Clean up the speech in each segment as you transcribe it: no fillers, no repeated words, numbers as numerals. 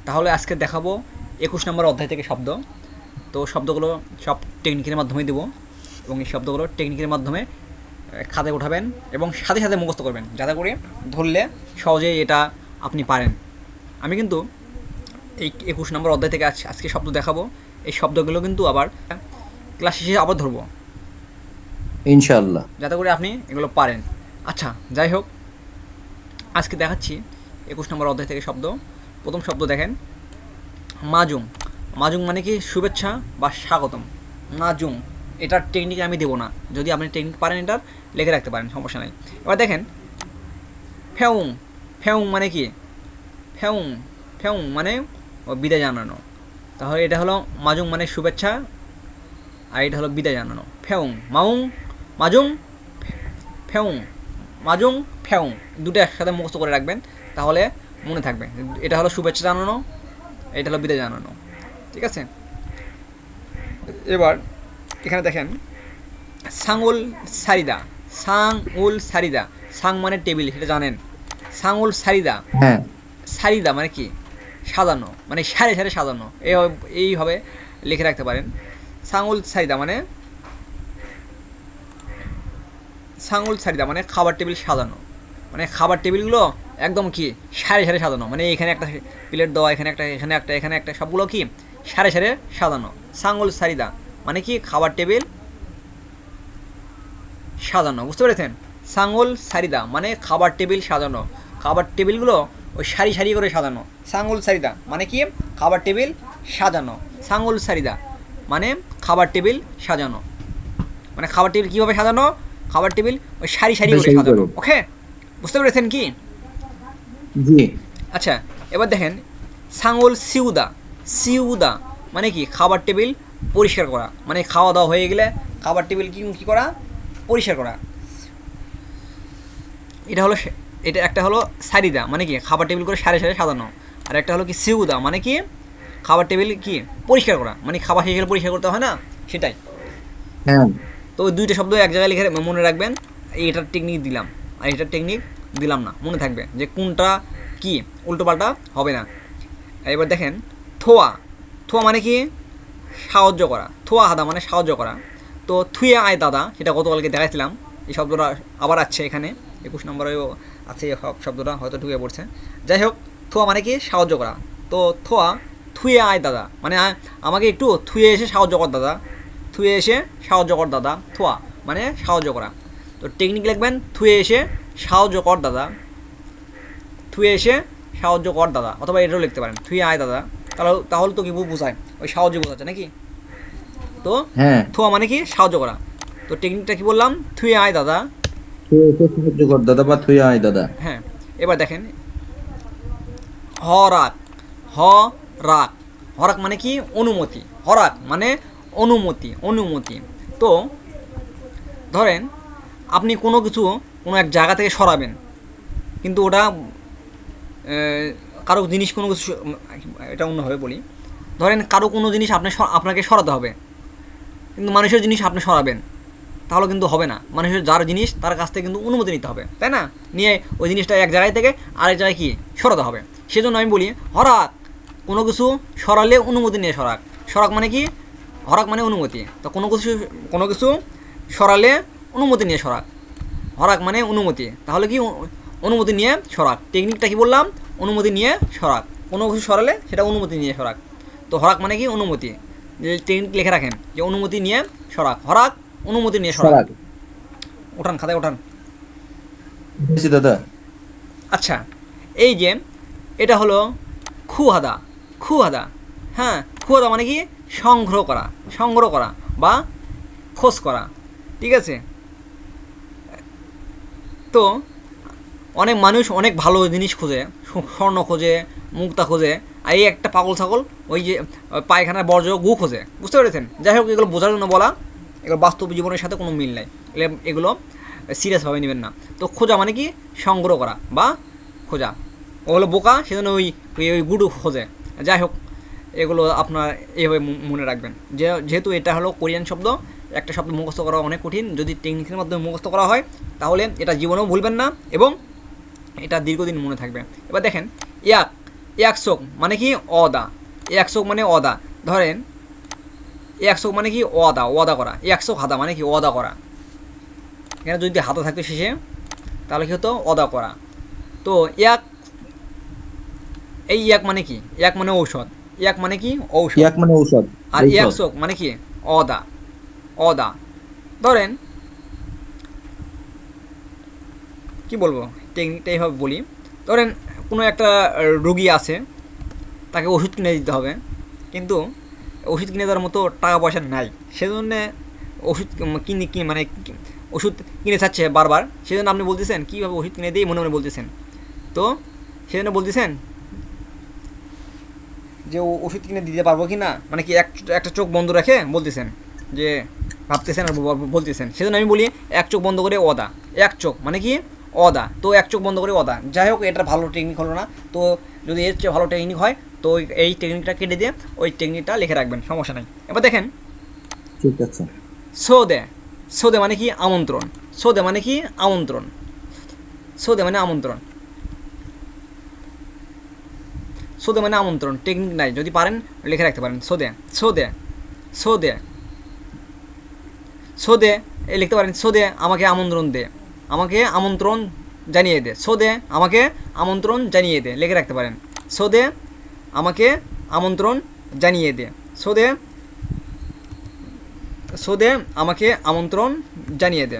তাহলে আজকে দেখাবো 21 নম্বর অধ্যায় থেকে শব্দ। তো শব্দগুলো সব টেকনিকের মাধ্যমে দেবো এবং এই শব্দগুলো টেকনিকের মাধ্যমে খাতায় উঠাবেন এবং সাথে সাথে মুখস্থ করবেন, যাতে করে ধরলে সহজেই এটা আপনি পারেন। আমি কিন্তু এই 21 নম্বর অধ্যায় থেকে আজকে শব্দ দেখাবো। এই শব্দগুলো কিন্তু আবার ক্লাস শেষে আবার ধরবো, ইনশাআল্লাহ। যাতে করে আপনি এগুলো পারেন। আচ্ছা, যাই হোক, আজকে দেখাচ্ছি 21 নম্বর অধ্যায় থেকে শব্দ। প্রথম শব্দ দেখেন, মাজুং। মাজুং মানে কি শুভেচ্ছা বা স্বাগতম। মাজুং, এটার টেকনিক আমি দেবো না, যদি আপনি টেকনিক পারেন এটার লিখে রাখতে পারেন, সমস্যা নেই। এবার দেখেন ফেউং। ফেউং মানে কি? ফেউং, ফেউং মানে বিদায় জানানো। তাহলে এটা হলো মাজুং মানে শুভেচ্ছা, আর এটা হলো বিদায় জানানো। ফেউং, মাউং, মাজুং, ফেউং, মাজুং, ফেউং, দুটো একসাথে মুখস্থ করে রাখবেন, তাহলে মনে থাকবে। এটা হলো শুভেচ্ছা জানানো, এটা হলো বিদায় জানানো, ঠিক আছে? এবার এখানে দেখেন সাংউল সারিদা। সাংউল সারিদা, সাং মানে টেবিল, সেটা জানেন। সাংউল সারিদা, হ্যাঁ। সারিদা মানে কি? সাজানো, মানে সারে সারে সাজানো, এইভাবে লিখে রাখতে পারেন। সাংউল সারিদা মানে, সাংউল সারিদা মানে খাবার টেবিল সাজানো, মানে খাবার টেবিলগুলো একদম কি সারে সারে সাজানো, মানে এখানে একটা প্লেট দেওয়া, এখানে একটা, এখানে একটা, এখানে একটা, সবগুলো কি সারে সারে সাজানো। সাংউল সারিদা মানে কি খাবার টেবিল সাজানো, বুঝতে পেরেছেন? সাঙ্গল সারিদা মানে খাবার টেবিল সাজানো, খাবার টেবিলগুলো ওই সারি সারি করে সাজানো। সাঙ্গল সারিদা মানে কি খাবার টেবিল সাজানো। সাঙ্গল সারিদা মানে খাবার টেবিল সাজানো, মানে খাবার টেবিল কীভাবে সাজানো? খাবার টেবিল ওই সারি সারি করে বেশি সাজানো। করে। ওকে, বুঝতে পেরেছেন কি? জি। আচ্ছা, এবার দেখেন সাঙ্গল সিউদা। সিউদা মানে কি খাবার টেবিল পরিষ্কার করা, মানে খাওয়া দাওয়া হয়ে গেলে খাবার টেবিল কী করা? পরিষ্কার করা। এটা হলো এটা একটা হলো সারিদা মানে কি খাবার টেবিল করে সারে সারে সাজানো, আর একটা হলো কি সিউদা মানে কি খাবার টেবিল কি পরিষ্কার করা, মানে খাবার শেষ হলে পরিষ্কার করতে হয় না, সেটাই। হ্যাঁ। তো ওই দুইটা শব্দ এক জায়গায় লিখে মনে রাখবেন। এটার টেকনিক দিলাম আর এটার টেকনিক দিলাম না, মনে থাকবে যে কোনটা কি, উল্টোপাল্টা হবে না। এবার দেখেন থোয়া। থোয়া মানে কি সাহায্য করা। থোয়া হাদা মানে সাহায্য করা। তো থুয়ে আয় দাদা, সেটা গতকালকে দেখাইছিলাম। এই শব্দটা আবার আছে এখানে 21 নম্বরেও আছে এই শব্দটা, হয়তো ঢুকে পড়ছে। যাই হোক, থোয়া মানে কি সাহায্য করা। তো থোয়া থুয়ে আয় দাদা মানে আমাকে একটু থুয়ে এসে সাহায্য কর দাদা। থুয়ে এসে সাহায্য কর দাদা, থোয়া মানে সাহায্য করা। তো টেকনিক লিখবেন থুয়ে এসে সাহায্য কর দাদা, থুয়ে এসে সাহায্য কর দাদা, অথবা এটাও লিখতে পারেন থুয়ে আয় দাদা। তাহলে তো কি বোঝায়? ওই সাহায্য বোঝাচ্ছে নাকি? তো হ্যাঁ। থোয়া মানে কি সাহায্য করা। তো টেকনিকটা কি বললাম? থুয়ে আয় দাদা। তুই এসে সাহায্য কর দাদা বা তুই আয় দাদা। হ্যাঁ, এবার দেখেন হ রাক। হ রাক, হরাক মানে কি অনুমতি। হরাক মানে অনুমতি, অনুমতি। তো ধরেন আপনি কোনো কিছু কোনো এক জায়গা থেকে সরাবেন, কিন্তু ওটা কারো জিনিস কোনো কিছু, এটা অন্যভাবে বলি। ধরেন কারো কোনো জিনিস আপনাকে সরাতে হবে, কিন্তু মানুষের জিনিস আপনি সরাবেন, তাহলে কিন্তু হবে না। মানুষের যার জিনিস তার কাছ থেকে কিন্তু অনুমতি নিতে হবে, তাই না? নিয়ে ওই জিনিসটা এক জায়গায় থেকে আরেক জায়গায় কি সরাতে হবে। সেজন্য আমি বলি হরাক, কোনো কিছু সরালে অনুমতি নিয়ে সরাক। সরাক মানে কি? হরাক মানে অনুমতি। তো কোনো কিছু সরালে অনুমতি নিয়ে সরাক। হরাক মানে অনুমতি, তাহলে কি অনুমতি নিয়ে সরাক। টেকনিকটা কি বললাম? অনুমতি নিয়ে সরাক। কোনো কিছু সরালে সেটা অনুমতি নিয়ে সরাক। তো হরাক মানে কি অনুমতি। যে টেকনিক লিখে রাখেন যে অনুমতি নিয়ে সরাক, হরাক অনুমতি নিয়ে সরাক। সরাক। ওঠান, খাতায় ওঠান। বুঝেছি দাদা। আচ্ছা, এই যে এটা হলো খুহাদা। খুহাদা, হ্যাঁ, খুহাদা মানে কি সংগ্রহ করা, সংগ্রহ করা বা খোঁজ করা, ঠিক আছে? তো অনেক মানুষ অনেক ভালো জিনিস খোঁজে, স্বর্ণ খোঁজে, মুক্তা খোঁজে, আর এই একটা পাগল ছাগল ওই যে পায়খানার বর্জ্য গু খোঁজে, বুঝতে পেরেছেন? যাই হোক, এগুলো বোঝার জন্য বলা, এগুলো বাস্তব জীবনের সাথে কোনো মিল নাই, এগুলো সিরিয়াসভাবে নেবেন না। তো খোঁজা মানে কি সংগ্রহ করা বা খোঁজা। ও হলো বোকা, সেজন্য ওই ওই গুডু খোঁজে। যাই হোক, এগুলো আপনার এইভাবে মনে রাখবেন। যেহেতু এটা হলো কোরিয়ান শব্দ, একটা শব্দ মুখস্থ করা অনেক কঠিন। যদি টেকনিকের মাধ্যমে মুখস্থ করা হয় তাহলে এটা জীবনেও ভুলবেন না এবং এটা দীর্ঘদিন মনে থাকবে। এবার দেখেন ইয়াক। একশোক মানে কি অদা, একশোক মানে অদা। ধরেন একশোক মানে কি অদা, অদা করা। একশোক হাদা মানে কি অদা করা। এখানে যদি হাতা থাকতো শেষে তাহলে কি হতো অদা করা। তো এক, এই এক মানে কি, এক মানে ঔষধ, এক মানে কি ঔষধ। এক মানে ঔষধ। আর ঔষধ। একশোক মানে কি অদা, অদা। ধরেন কি বলবো, টেকনিকটা এইভাবে বলি। ধরেন কোনো একটা রুগী আছে, তাকে ওষুধ কিনে দিতে হবে, কিন্তু ওষুধ কিনে দেওয়ার মতো টাকা পয়সা নাই, সেজন্য ওষুধ কিনে মানে ওষুধ কিনে চাচ্ছে বারবার। সেজন্য আপনি বলতেছেন কীভাবে ওষুধ কিনে দিই, মনে মনে বলতেছেন। তো সেজন্য বলতেছেন যে ওষুধ কিনে দিতে পারবো কি না, মানে কি একটা চোখ বন্ধ রেখে বলতেছেন যে ভাবতেছেন আর বলতেছেন। সেজন্য আমি বলি এক চোখ বন্ধ করে অদা, এক চোখ মানে কি অদা। তো এক চোখ বন্ধ করে অদা। যাই হোক, এটা ভালো টেকনিক হলো না। তো যদি এর চেয়ে ভালো টেকনিক হয় তো এই টেকনিকটা কেটে দিয়ে ওই টেকনিকটা লিখে রাখবেন, সমস্যা নাই। এবার দেখেন ঠিক আছে। সোদে, সোদে মানে কি আমন্ত্রণ, সোদে মানে কি আমন্ত্রণ, সোদে মানে আমন্ত্রণ, সোদে মানে আমন্ত্রণ। টেকনিক নাই, যদি পারেন লিখে রাখতে পারেন। সোদে, সোদে, সোদে, সোদে লিখতে পারেন। সোদে আমাকে আমন্ত্রণ দে, আমাকে আমন্ত্রণ জানিয়ে দে। সোদে আমাকে আমন্ত্রণ জানিয়ে দে, লিখে রাখতে পারেন। সোদে আমাকে আমন্ত্রণ জানিয়ে দে। সোদে, সোদে আমাকে আমন্ত্রণ জানিয়ে দে।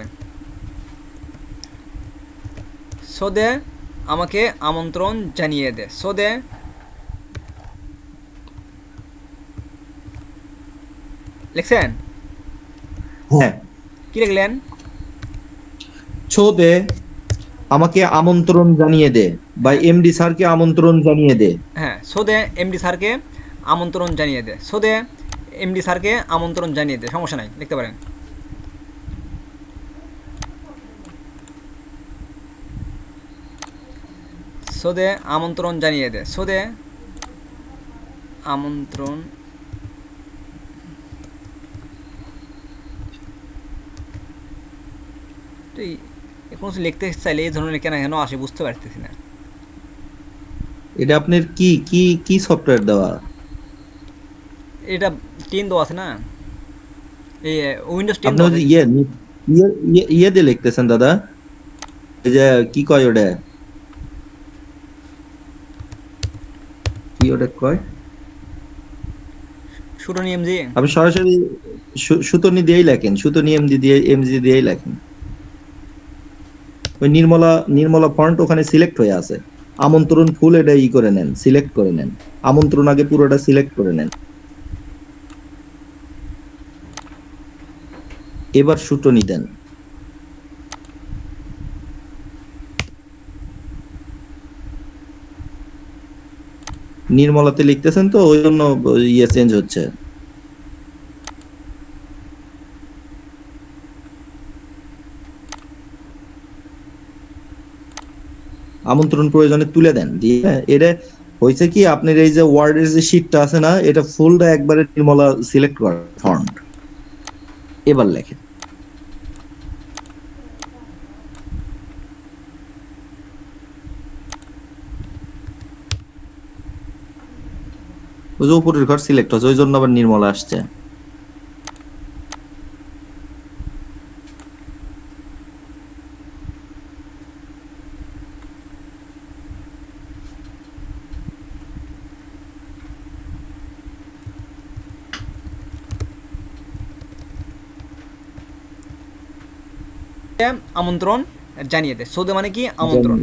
সোদে আমাকে আমন্ত্রণ জানিয়ে দে। সোদে, লিখছেন? হ্যাঁ। কি লিখলেন? ছোদে আমাকে আমন্ত্রণ জানিয়ে দে, বা হ্যাঁ এমডি স্যারকে আমন্ত্রণ জানিয়ে দে। হ্যাঁ, সোদে এমডি স্যারকে আমন্ত্রণ জানিয়ে দে। সোদে এমডি স্যারকে আমন্ত্রণ জানিয়ে দে, সমস্যা নাই, লিখতে পারেন। সোদে আমন্ত্রণ জানিয়ে দে। সোদে আমন্ত্রণ, তো কোনো কিছু লিখতে চাইলে এই ধরনের কেন কেন আসে বুঝতে পারতেছি না। এটা আপনার কি কি কি সফটওয়্যার দেওয়া? এটা 10 দেওয়া আছে না, এই উইন্ডোজ 10 আপনি দেওয়া ওই আছে। যে ইয়ে দিয়ে লিখতেছেন দাদা? এই যে কি কয় ওটা, কি ওটা কয়? সুটনি এমজি। আপনি সরাসরি সুতনি দিয়েই লেখেন, সুতনি এমজি দিয়েই লেখেন। ওই নির্মলা নির্মলা ফন্ট ওখানে সিলেক্ট হয়ে আছে। আমন্ত্রণ ফুল এটা ই করে নেন, সিলেক্ট করে নেন। আমন্ত্রণ আগে পুরোটা সিলেক্ট করে নেন। এবার সুতনি দেন। নির্মলাতে লিখতেছেন তো ওই জন্য ইয়ে চেঞ্জ হচ্ছে। আমন্ত্রণ প্রয়োজনে তুলে দেন দিয়ে এটা হয়েছে কি, আপনার এই যে ওয়ার্ডের যে শীটটা আছে না, এটা ফুলটা একবারে নির্মলা সিলেক্ট করা ফন্ট। এবার লেখেন। ওই যে উপরের ঘর সিলেক্ট হচ্ছে, ওই জন্য আবার নির্মলা আসছে। আমন্ত্রণ জানিয়ে দে, সোদে মানে কি আমন্ত্রণ।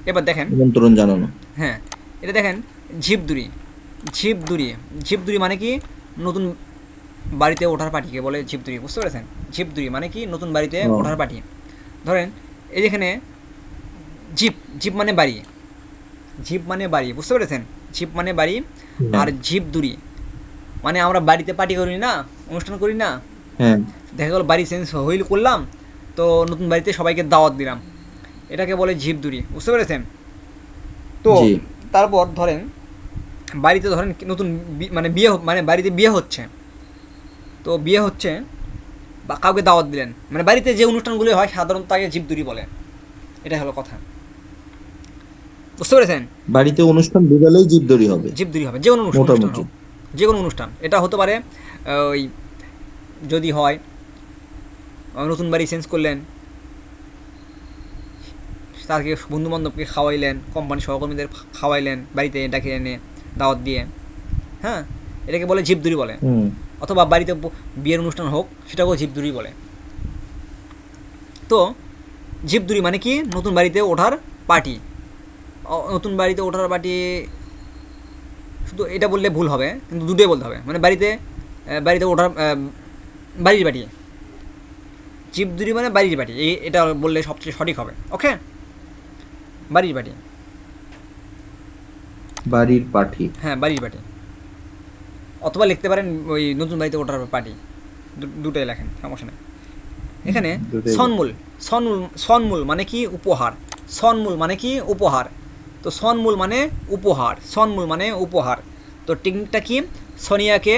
এবার দেখেন, আমন্ত্রণ জানানো। হ্যাঁ এটা দেখেন, ঝিপদুরি, ঝিপদুরি, ঝিপদুরি মানে কি নতুন বাড়িতে ওঠার পাটিকে বলে ঝিপদুরি, বুঝতে পেরেছেন? ঝিপদুরি মানে কি নতুন বাড়িতে ও, ওঠার পাটি। ধরেন এই যেখানে জিপ, জিপ মানে বাড়ি, জিপ মানে বাড়ি, বুঝতে পেরেছেন? জিপ মানে বাড়ি। হ্যাঁ আর ঝিপদুরি মানে আমরা বাড়িতে পার্টি করি না, অনুষ্ঠান করি না, হ্যাঁ দেখা গেলো বাড়ি চেঞ্জ হইল করলাম, তো নতুন বাড়িতে সবাইকে দাওয়াত দিলাম, এটাকে বলে ঝিপদুরি, বুঝতে পেরেছেন? তো জি তারপর ধরেন বাড়িতে ধরেন নতুন মানে বিয়ে মানে বাড়িতে বিয়ে হচ্ছে, তো বিয়ে হচ্ছে বা কাউকে দাওয়াত দিলেন, মানে বাড়িতে যে অনুষ্ঠানগুলো হয় সাধারণত তাকে ঝিপদুরি বলে, এটা হলো কথা। বুঝতে পেরেছেন? বাড়িতে অনুষ্ঠান ঢুকালেই জীবদড়ি হবে জীবদুরি হবে, যে কোনো অনুষ্ঠান মোটামুটি। হোক, যে কোনো অনুষ্ঠান। এটা হতে পারে ওই যদি হয় নতুন বাড়ি চেঞ্জ করলেন, তাকে বন্ধু বান্ধবকে খাওয়াইলেন, কোম্পানির সহকর্মীদের খাওয়াইলেন, বাড়িতে ডাকে এনে দাওয়াত দিয়ে, হ্যাঁ, এটাকে বলে জীবদুরি বলে। হুম। অথবা বাড়িতে বিয়ের অনুষ্ঠান হোক, সেটাকেও জীবদুরি বলে। তো জীবদুরি মানে কি নতুন বাড়িতে ওঠার পার্টি। নতুন বাড়িতে ওঠার পার্টি শুধু এটা বললে ভুল হবে, কিন্তু দুটোই বলতে হবে, মানে বাড়িতে বাড়িতে ওঠার বাড়ির বাড়ি। জীবদুরি মানে বাড়ির বাড়ি, এটা বললে সবচেয়ে সঠিক হবে। ওকে, বাড়ির বাড়ি। বাড়ির পাঠি। হ্যাঁ, বাড়ির বাড়ি। অথবা লিখতে পারেন ওই নতুন বাড়িতে ওঠার পার্টি, দুটোই লেখেন, সমস্যা নেই। এখানে দুটোই। সন্মূল, সন্মূল মানে কি উপহার। সন্মূল মানে কি উপহার। তো সন্মূল মানে উপহার, সন্মূল মানে উপহার। তো টেকনিকটা কি? সোনিয়াকে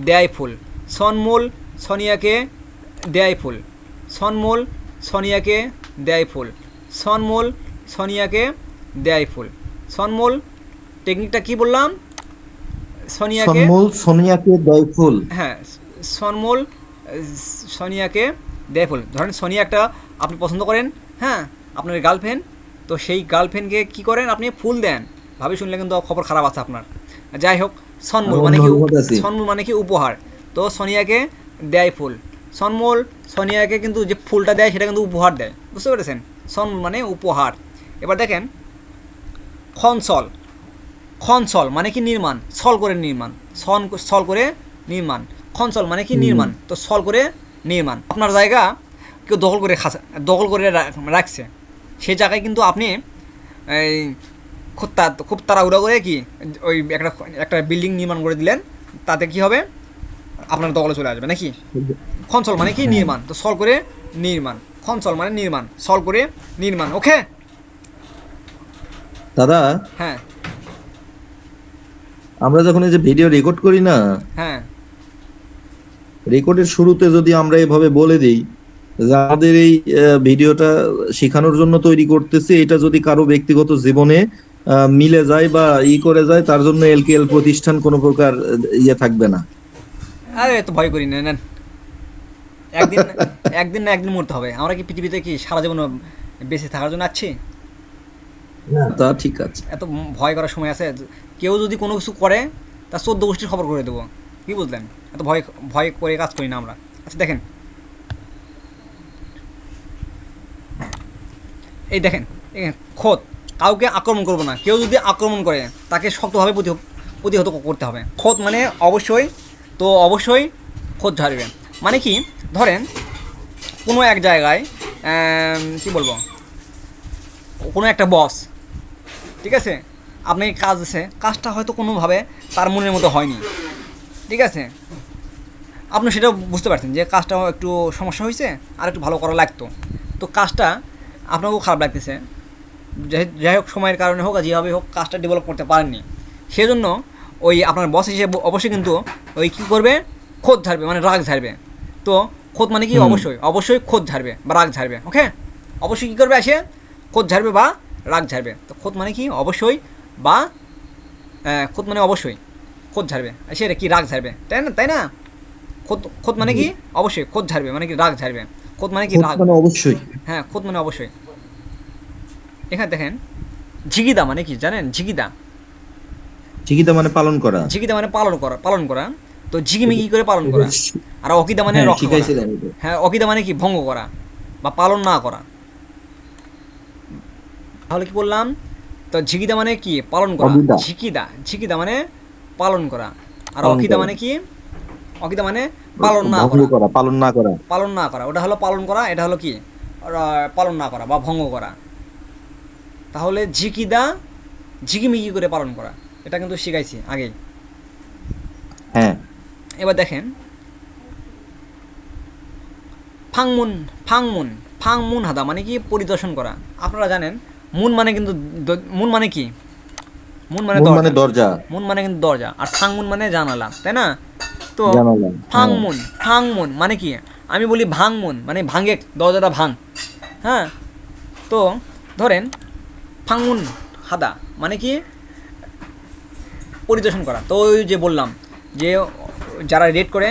দেয় ফুল। সন্মূল সোনিয়াকে দেয় ফুল। সন্মূল সোনিয়াকে দেয় ফুল। সন্মূল সোনিয়াকে দেয় ফুল। সন্মূল টেকনিকটা কি বললাম? সোনিয়াকে, সন্মূল সোনিয়াকে দেয় ফুল। হ্যাঁ, সনমূল সোনিয়াকে দেয় ফুল। ধরেন সোনিয়া একটা আপনি পছন্দ করেন, হ্যাঁ, আপনার গার্লফ্রেন্ড। তো সেই গার্লফ্রেন্ডকে কী করেন? আপনি ফুল দেন। ভাবি শুনলে কিন্তু খবর খারাপ আছে আপনার। যাই হোক, সনমূল আমার মানে কি অনুরোধ আছে। সনমূল মানে কি উপহার। তো সোনিয়াকে দেয় ফুল। সনমূল সোনিয়াকে কিন্তু যে ফুলটা দেয় সেটা কিন্তু উপহার দেয়। বুঝতে পেরেছেন? সনমূল মানে উপহার। এবার দেখেন খনসল। খনসল মানে কি নির্মাণ, সল করে নির্মাণ, সল করে নির্মাণ। খনসল মানে কি নির্মাণ, তো সল করে নির্মাণ। আপনার জায়গা কেউ দখল করে রাখছে, সেই জায়গায় কিন্তু আপনি এই খুব তাড়াহুড়া করে কি ওই একটা বিল্ডিং নির্মাণ করে দিলেন, তাতে কি হবে? আপনার দখলে চলে আসবে নাকি? খনসল মানে কি নির্মাণ, তো সল করে নির্মাণ। খনসল মানে নির্মাণ, সল করে নির্মাণ। ওকে দাদা, হ্যাঁ আমরা যখন এই যে ভিডিও রেকর্ড করি না, হ্যাঁ রেকর্ডের শুরুতে যদি আমরা এভাবে বলে দিই যে আমাদের এই ভিডিওটা শেখানোর জন্য তৈরি করতেছি, এটা যদি কারো ব্যক্তিগত জীবনে মিলে যায় বা করে যায়, তার জন্য এলকেএল প্রতিষ্ঠান কোনো প্রকার ইয়ে থাকবে না। আরে এত ভয় করি না, নেন। একদিন একদিন না একদিন মরতে হবে। আমরা কি পৃথিবীতে কি সারা জীবন বেঁচে থাকার জন্য আছি? তা ঠিক আছে। এত ভয় করার সময় আছে? কেউ যদি কোনো কিছু করে, তার 14 গোষ্ঠীর খবর করে দেবো। কি বুঝলেন? এত ভয় ভয় করে কাজ করি না আমরা। আচ্ছা দেখেন, এই দেখেন, খোদ। কাউকে আক্রমণ করবো না, কেউ যদি আক্রমণ করে তাকে শক্তভাবে প্রতিহত করতে হবে। খোদ মানে অবশ্যই, তো অবশ্যই খোদ ঝাড়বে। মানে কি, ধরেন কোনো এক জায়গায় কি বলবো, কোনো একটা বস, ঠিক আছে, আপনাকে কাজ দিছে, কাজটা হয়তো কোনোভাবে তার মনের মতো হয়নি, ঠিক আছে, আপনি সেটা বুঝতে পারছেন যে কাজটা একটু সমস্যা হয়েছে, আর একটু ভালো করা লাগতো। তো কাজটা আপনাকেও খারাপ লাগতেছে, যাই হোক সময়ের কারণে হোক আর যেভাবে হোক কাজটা ডেভেলপ করতে পারেননি। সেজন্য ওই আপনার বস হিসেবে অবশ্যই কিন্তু ওই কী করবে, খোদ ঝাড়বে, মানে রাগ ঝাড়বে। তো খোদ মানে কি, অবশ্যই অবশ্যই খোদ ঝাড়বে বা রাগ ঝাড়বে। ওকে, অবশ্যই কী করবে, আসে খোদ ঝাড়বে বা রাগ ঝাড়বে। তো খোদ মানে কি, অবশ্যই, বা খোদ মানে অবশ্যই খোদ ঝাড়বে, সে কি রাগ ঝাড়বে, তাই না? তাই না? খোদ খোদ মানে কি, অবশ্যই খোদ ঝাড়বে মানে কি রাগ ঝাড়বে। খোদ মানে কি, রাগ। মানে অবশ্যই। হ্যাঁ, খোদ মানে অবশ্যই। এখানে দেখেন ঝিগিদা মানে কি জানেন? ঝিগিদা, ঠিকই, মানে পালন করা। ঝিগিদা মানে পালন করা। তো ঝিগিমিগি করে পালন করা। আর অকিদা মানে হ্যাঁ, রক্ষা করা। শিখাইছিলেন এটা। হ্যাঁ, অকিদা মানে কি, ভঙ্গ করা বা পালন না করা। তাহলে কি বললাম? তো ঝিগিদা মানে কি, পালন করা। অবিদা। ঝিকিদা মানে পালন করা। আর পালন অকিদা করা। মানে কি, অকিদা মানে পালন না ভঙ্গ করা। করা, পালন না করা। পালন না করা, ওটা হলো পালন করা, এটা হলো কি, পালন না করা বা ভঙ্গ করা। তাহলে ঝিকিদা ঝিকিমিকি করে পালন করা, এটা কিন্তু শিখাইছি আগেই। হ্যাঁ। এবার দেখেন ফাংমুন। ফাংমুন ফাংমুন হাদা মানে কি, পরিদর্শন করা। আপনারা জানেন মুন মানে কিন্তু মুন মানে কি, মুন মানে মন মানে দরজা। দরজা। মুন মানে কিন্তু দরজা, আর ফাংমুন মানে জানালা, তাই না? তো জানালা। হ্যাঁ। ফাংমুন মানে কি, আমি বলি ভাংমুন মানে ভাঙে, দরজাটা ভাঙ। হ্যাঁ, তো ধরেন ফাংমুন হাদা মানে কি পরিদর্শন করা। তো ওই যে বললাম যে যারা রেড করে,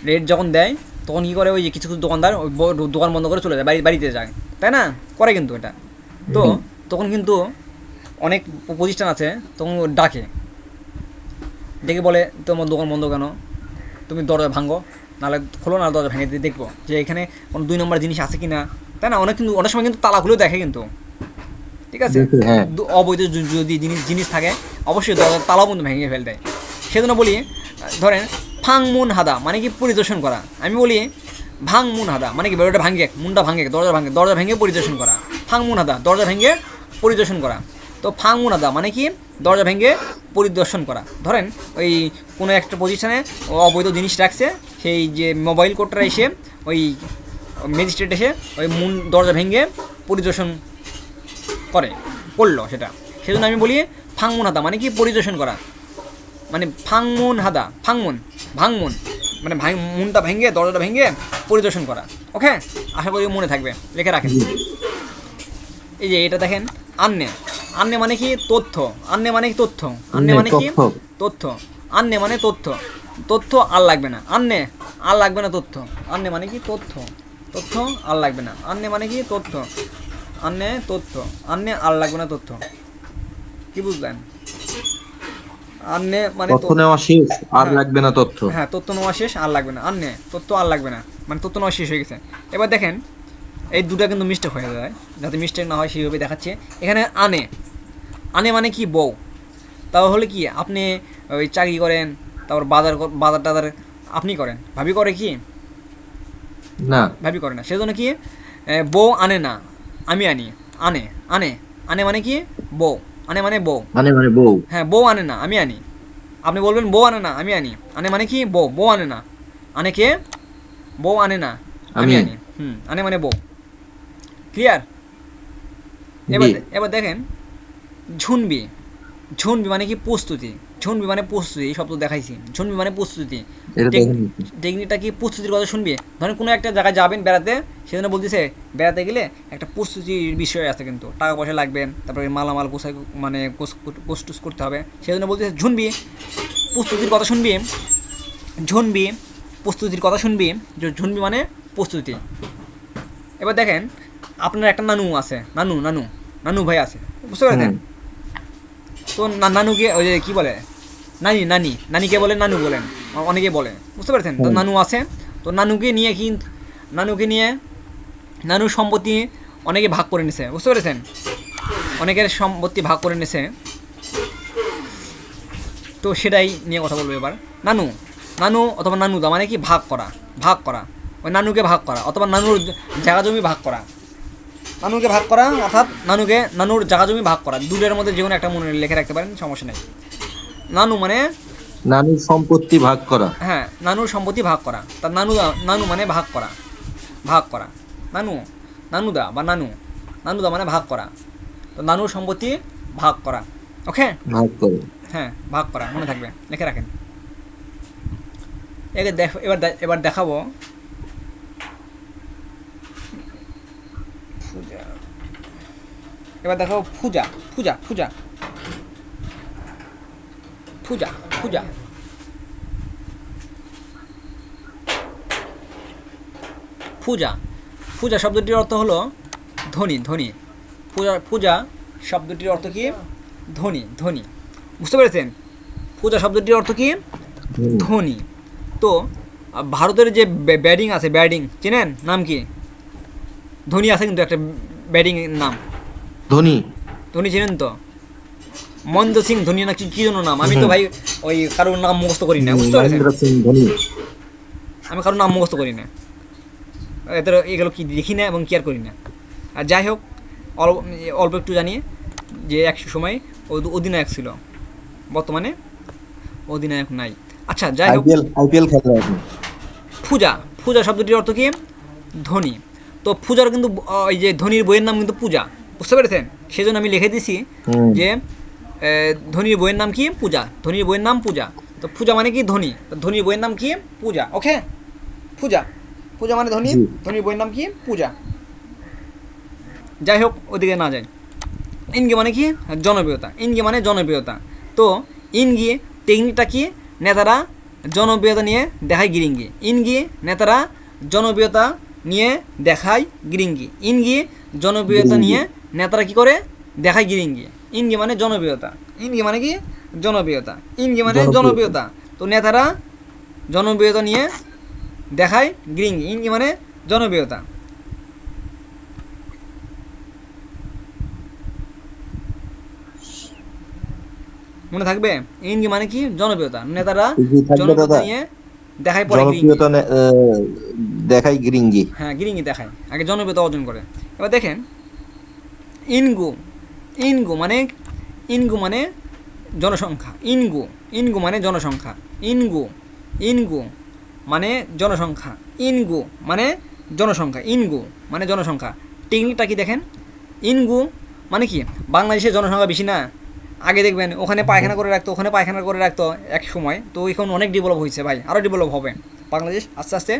রেড যখন দেয় তখন কী করে, ওই যে কিছু কিছু দোকানদার ওই দোকান বন্ধ করে চলে যায়, বাড়িতে যায়, তাই না, করে কিন্তু এটা। তো তখন কিন্তু অনেক প্রতিষ্ঠান আছে তখন ডাকে, ডেকে বলে তোমার দোকান বন্ধ কেন, তুমি দরজা ভাঙো, নাহলে খোলো, না দরজা ভেঙে দিয়ে দেখবো যে এখানে কোনো 2 নম্বর জিনিস আছে কি না, তাই না। অনেক সময় কিন্তু তালা খুলেও দেখে কিন্তু, ঠিক আছে। হ্যাঁ। অবৈধ যদি জিনিস থাকে অবশ্যই দরজা তালাও কিন্তু ভেঙে ফেল দেয়। সেজন্য বলি ধরেন ফাং মুন হাদা মানে কি পরিদর্শন করা। আমি বলি ভাং মুন হাদা মানে কি বেরোটা ভাঙে, মুনটা ভাঙে, দরজা ভেঙে পরিদর্শন করা। ফাং মুন হাদা দরজা ভেঙে পরিদর্শন করা। তো ফাং মুন হাদা মানে কি দরজা ভেঙে পরিদর্শন করা। ধরেন ওই কোনো একটা প্রতিষ্ঠানে অবৈধ জিনিস রাখছে, সেই যে মোবাইল কোর্টরা এসে ওই ম্যাজিস্ট্রেট এসে ওই দরজা ভেঙে পরিদর্শন করলো সেজন্য আমি বলি ফাংমুন হাদা মানে কি পরিদর্শন করা, মানে ফাংমুন হাদা, ভাঙমুন মানে মুনটা ভেঙে, দরজাটা ভেঙে পরিদর্শন করা। ওকে, আশা করি মনে থাকবে, লিখে রাখেন। এই যে এটা দেখেন, আন্নে মানে কি তথ্য, আন্নে মানে কি তথ্য, আন্নে মানে কি তথ্য, আন্নে মানে তথ্য আর লাগবে না, আন্নে আর লাগবে না তথ্য, আন্নে মানে কি তথ্য আর লাগবে না, আন্নে মানে কি তথ্য, আন্নে আর লাগবে না তথ্য। কি বুঝলেন? আন্নে মানে তথ্য নেওয়া শেষ, আর লাগবে না তথ্য। হ্যাঁ, তথ্য নেওয়া শেষ, আর লাগবে না, আন্নে তথ্য আর লাগবে না মানে তথ্য নেওয়া শেষ হয়ে গেছে। এবার দেখেন এই দুটা কিন্তু মিস্টেক হয়ে যায়, যাতে মিস্টেক না হয় সেইভাবে দেখাচ্ছে। এখানে আনে মানে কি বউ, তাহলে কি আপনি ওই চাকরি করেন, তারপর বাজার টাজার আপনি করেন, ভাবি করে কি না, ভাবি করে না, সেজন্য কি বউ আনে না, আমি আনি, আনে মানে কি বউ, আনে মানে বউ, বউ। হ্যাঁ, বউ আনে না আমি আনি। আপনি বলবেন বউ আনে না আমি আনি, আনে মানে কি বউ আনে না, আনে কে, বউ আনে না আমি আনি, আনে মানে বউ। ক্লিয়ার? এবার দেখেন ঝুনবি মানে কি প্রস্তুতি, এই শব্দ দেখাইছি, ঝুনবি মানে প্রস্তুতি। টেকনিকটা কি প্রস্তুতির কথা শুনবি। ধরেন কোনো একটা জায়গায় যাবেন বেড়াতে, সেজন্য বলতেছে বেড়াতে গেলে একটা প্রস্তুতির বিষয় আছে, কিন্তু টাকা পয়সা লাগবে, তারপরে মালামাল গোছাই মানে কোস্টুস করতে হবে, সেজন্য বলতেছে ঝুনবি, প্রস্তুতির কথা শুনবি, প্রস্তুতির কথা শুনবি, ঝুনবি মানে প্রস্তুতি। এবার দেখেন আপনার একটা নানু আছে, নানু ভাই আছে, বুঝতে পারছেন? তো নানুকে ওই যে কী বলে, নানিকে বলেন, নানু বলেন, অনেকে বলে, বুঝতে পারছেন? তো নানু আছে, তো নানুকে নিয়ে নানুর সম্পত্তি অনেকে ভাগ করে নিছে, বুঝতে পেরেছেন? অনেকের সম্পত্তি ভাগ করে নিছে, তো সেটাই নিয়ে কথা বলবো এবার। নানু অথবা নানুদা মানে কি ভাগ করা, ওই নানুকে ভাগ করা, অথবা নানুর জায়গা জমি ভাগ করা, অর্থাৎ নানুর জায়গা জমি ভাগ করা, দুটোর মধ্যে যে কোনো একটা মনে লিখে রাখতে পারেন, সমস্যা নেই। নানু মানে নানুর সম্পত্তি ভাগ করা, হ্যাঁ, নানুর সম্পত্তি ভাগ করা, তার নানু মানে ভাগ করা, নানুদা বা নানুদা মানে ভাগ করা, তো নানুর সম্পত্তি ভাগ করা। ওকে, হ্যাঁ, ভাগ করা মনে থাকবে, লিখে রাখেন। এবার দেখাবো ফুজা। পূজা শব্দটির অর্থ হলো ধ্বনি। পূজা শব্দটির অর্থ কি? ধ্বনি। বুঝতে পেরেছেন? পূজা শব্দটির অর্থ কি? ধ্বনি। তো ভারতের যে ব্যাটিং আছে, চেনেন? নাম কি? ধ্বনি আছে কিন্তু একটা ব্যাটিং নাম, ধ্বনি চেনেন তো? মহেন্দ্র সিং ধোনি না কি জন্য নাম, আমি তো ভাই ওই কারোর নাম মুখস্থ করি না, বুঝতে পারছেন? আমি কারোর নাম মুখস্থ করি না, এগুলো কি দেখি না এবং কেয়ার করি না। আর যাই হোক, অল্প একটু জানি যে এক সময় অধিনায়ক ছিল, বর্তমানে অধিনায়ক নাই। আচ্ছা, যাই হোক, পূজা শব্দটির অর্থ কি? ধ্বনি। তো পূজার কিন্তু ওই যে ধ্বনির বইয়ের নাম কিন্তু পূজা, বুঝতে পেরেছেন? সেজন্য আমি লিখে দিছি যে ধ্বনির বইয়ের নাম কি? পূজা। ধ্বনির বইয়ের নাম পূজা। তো পূজা মানে কি? ধ্বনি। ধ্বনির বইয়ের নাম কি? পূজা। ওকে, পূজা মানে ধ্বনি, ধ্বনির বইয়ের নাম কি? পূজা। যাই হোক, ওদিকে না যাই, ইনগি মানে কি জনপ্রিয়তা, ইনগি মানে জনপ্রিয়তা। তো ইনগি টেকনিকটা কি, নেতারা জনপ্রিয়তা নিয়ে দেখায় গিরিঙ্গি। ইনগি নেতারা জনপ্রিয়তা নিয়ে দেখায় গিরিঙ্গি। ইনগি জনপ্রিয়তা নিয়ে নেতারা কি করে, দেখায় গিরিঙ্গি। ইনগি মানে জনপ্রিয়তা, ইনগি মানে কি জনপ্রিয়তা, ইনগি মানে জনপ্রিয়তা। তো নেতারা জনপ্রিয়তা নিয়ে দেখায় গিরিঙ্গি, ইনগি মানে জনপ্রিয়তা। মনে থাকবে, ইনগি মানে কি জনপ্রিয়তা, নেতারা জনপ্রিয়তা নিয়ে দেখায় পরে গিরিঙ্গি। জনপ্রিয়তা দেখাই গিরিঙ্গি। হ্যাঁ গিরিঙ্গি দেখায়, আগে জনপ্রিয়তা অর্জন করে। এবার দেখেন ইনগু, ইনগু মানে, ইনগু মানে জনসংখ্যা। ইনগু, ইনগু মানে জনসংখ্যা। ইনগু, ইনগু মানে জনসংখ্যা। ইনগু মানে জনসংখ্যা, ইনগু মানে জনসংখ্যা। টেকনিকটা কি দেখেন, ইনগু মানে কি, বাংলাদেশের জনসংখ্যা বেশি না, আগে দেখবেন ওখানে পায়খানা করে রাখতো, ওখানে পায়খানা করে রাখতো এক সময়। তো এখন অনেক ডেভেলপ হয়েছে ভাই, আরও ডেভেলপ হবে। বাংলাদেশ আস্তে আস্তে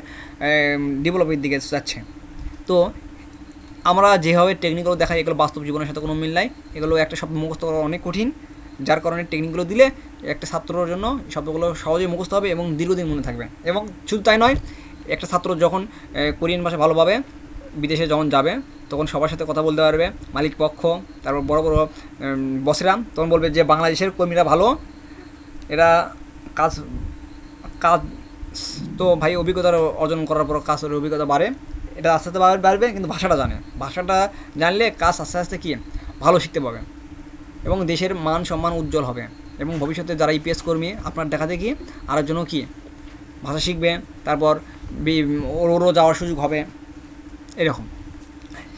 ডেভেলপের দিকে যাচ্ছে। তো আমরা যেভাবে টেকনিকগুলো দেখাই, এগুলো বাস্তব জীবনের সাথে কোনো মিল নাই। এগুলো একটা শব্দ মুখস্থ করা অনেক কঠিন, যার কারণে টেকনিকগুলো দিলে একটা ছাত্রর জন্য শব্দগুলো সহজেই মুখস্থ হবে এবং দীর্ঘদিন মনে থাকবে। এবং শুধু তাই নয়, একটা ছাত্র যখন কোরিয়ান ভাষা ভালোভাবে বিদেশে যখন যাবে, তখন সবার সাথে কথা বলতে পারবে, মালিক পক্ষ, তারপর বড় বড় বসেরা তখন বলবে যে বাংলাদেশের কর্মীরা ভালো, এরা কাজ কাজ তো ভাই অভিজ্ঞতার অর্জন করার পর কাজের অভিজ্ঞতা বাড়ে, এটা আস্তে আস্তে বাড়বে। কিন্তু ভাষাটা জানে, ভাষাটা জানলে কাজ আস্তে আস্তে কি ভালো শিখতে পাবে এবং দেশের মান সম্মান উজ্জ্বল হবে। এবং ভবিষ্যতে যারা ইপিএস কর্মী আপনার দেখা দেখি আরেকজনও কি ভাষা শিখবে, তারপর ওরও যাওয়ার সুযোগ হবে এরকম।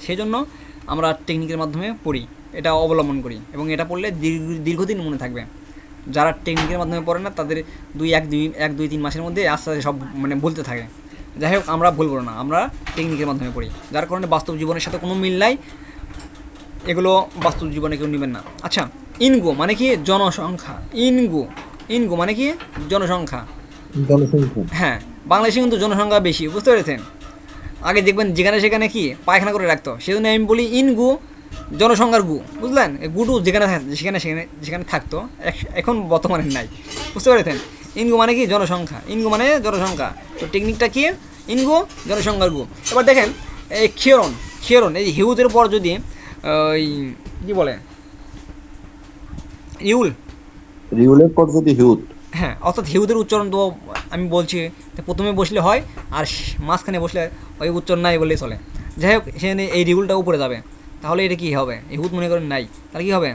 সেই জন্য আমরা টেকনিকের মাধ্যমে পড়ি, এটা অবলম্বন করি এবং এটা পড়লে দীর্ঘদিন মনে থাকবে। যারা টেকনিকের মাধ্যমে পড়ে না তাদের এক দুই তিন মাসের মধ্যে আস্তে আস্তে সব মানে বলতে থাকে। যাই হোক, আমরা ভুলবো না, আমরা টেকনিকের মাধ্যমে পড়ি, যার কারণে বাস্তব জীবনের সাথে কোনো মিল নাই, এগুলো বাস্তব জীবনে কেউ নেবেন না। আচ্ছা, ইনগু মানে কি জনসংখ্যা। ইনগু, ইনগু মানে কি জনসংখ্যা। হ্যাঁ, বাংলাদেশে কিন্তু জনসংখ্যা বেশি, বুঝতে পেরেছেন। আগে দেখবেন যেখানে সেখানে কি পায়খানা করে রাখতো, সেজন্য আমি বলি ইনগু জনসংখ্যার গু, বুঝলেন। গুটু যেখানে সেখানে সেখানে যেখানে থাকতো, এখন বর্তমানে নাই, বুঝতে পেরেছেন। ইনগু মানে কি জনসংখ্যা, ইনগু মানে জনসংখ্যা। তো টেকনিকটা কি, ইনগু জনসংখ্যার গু। এবার দেখেন এই ক্ষীয়রণ, ক্ষীয়রণ এই হিউজের পর যদি ওই কী বলে রিউল, রিউলের পর যদি হিউত, হ্যাঁ অর্থাৎ হিউদের উচ্চারণ তো আমি বলছি প্রথমে বসলে হয় আর মাঝখানে বসলে ওই উচ্চারণ নাই বললেই চলে। যাই হোক, সেখানে এই রিউলটা উপরে যাবে, তাহলে এটা কী হবে, হিউদ মনে করেন নাই, তাহলে কী হবে